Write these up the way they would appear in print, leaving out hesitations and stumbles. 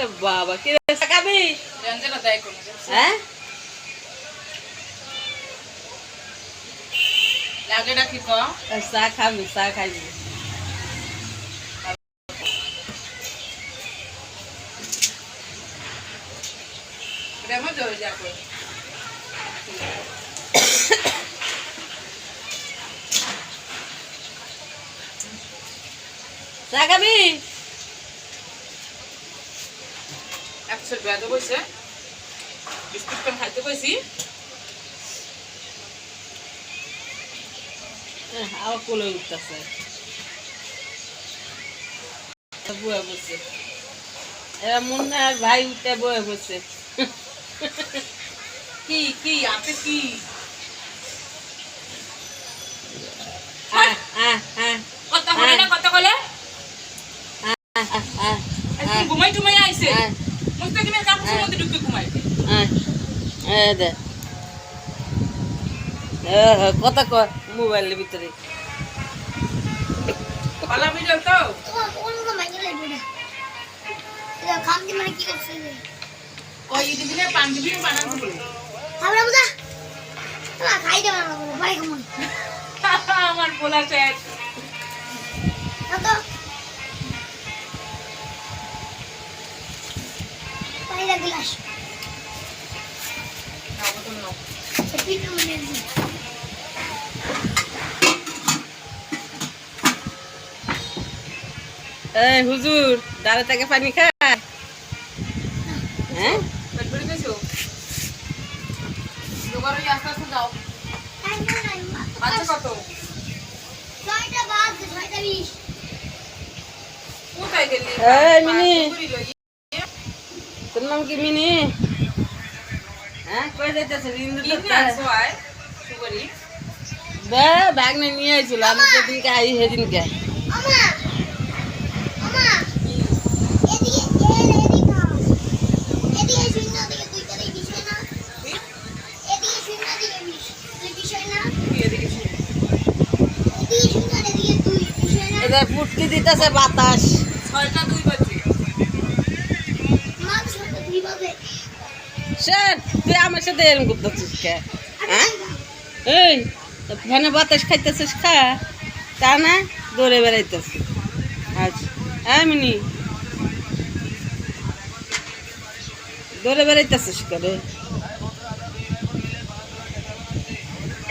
আরে বাবা কি খাবি হ্যাঁ চা খাবি চা খাবি চা খাবি একশো বেদে বসে বিস্কুট পান খাইতে বসি আবার কোলে উঠতেছে বয়ে বসে এরা মুন্না আর ভাই উঠে বয়ে বসে কি কি আছে কি কত হলে না কত কলে ঘুমাই টুমাই আইছে মুস্তাকিমের কাপড়ের মধ্যে ঢুকে ঘুমাইছে কথা ক মোবাইলের ভিতরে পালা ভিডিও তো কই দিনে পাঞ্জাবি বানানো বলে আমার পোলা শেষ হুজুর দাঁড়ে থেকে পানি খায় হ্যাঁ কত কোথায় গেলি মিনি তোর নাম কি মিনি হ্যাঁ কই যাইতেছে ব্যাগ নিয়ে আইছিল আমি যেদিনকে আই সেদিনকে এদের ফুটকি দিতেছে বাতাস 6টা 2 বাজে স্যার তুই আমার সাথে এরকম করতেছিস কে হ্যাঁ এই ফ্যানে বাতাস খাইতেছিস খা তা না দৌড়ে বেড়াইতেছিস আচ্ছা হ্যাঁ মিনি দৌড়ে বেড়াইতেছিস করে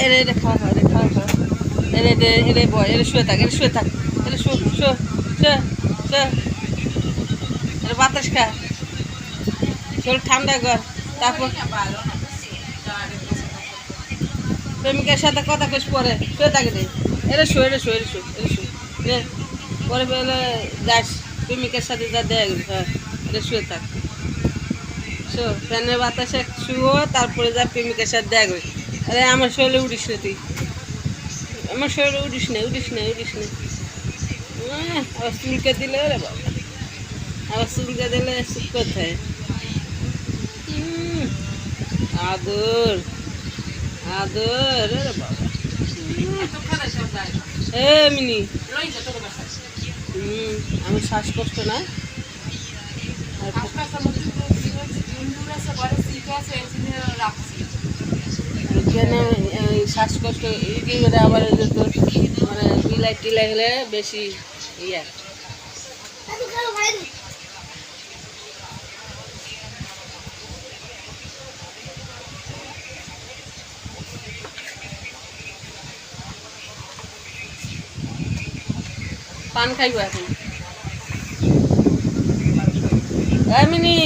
এরে এরে খাওয়া খাওয়া রে খাওয়া খাওয়া এরে এরে এরে বয় এরে শুয়ে থাক এরে শুয়ে থাক এরে শো শো শো শো এরে বাতাস খা শরীর ঠান্ডা কর তারপর প্রেমিকার সাথে কথা কইস পরে শুয়ে থাকে রে এরে শো এরে শো এরে শো এরে শো রে পরে বেলা যাস প্রেমিকার সাথে যা দেয়া গেল হ্যাঁ এরে শুয়ে থাক শো ফ্যানের বাতাসে শুয়ো তারপরে যা প্রেমিকার সাথে দেয়া গেল আরে আমার শরীরে উঠিস না তুই আমার শরীরে উঠিস না উঠিস না উঠিস না আবার চুলকে দিলে রে বাবা আবার চুলকে দিলে সুখ কোথায় আদর আদর রে বাবা মিনি আমার শ্বাসকষ্ট না শ্বাসকষ্ট আবার মানে বিলাই টিলাই হলে বেশি ইয়া পান খাইব এখন মিনি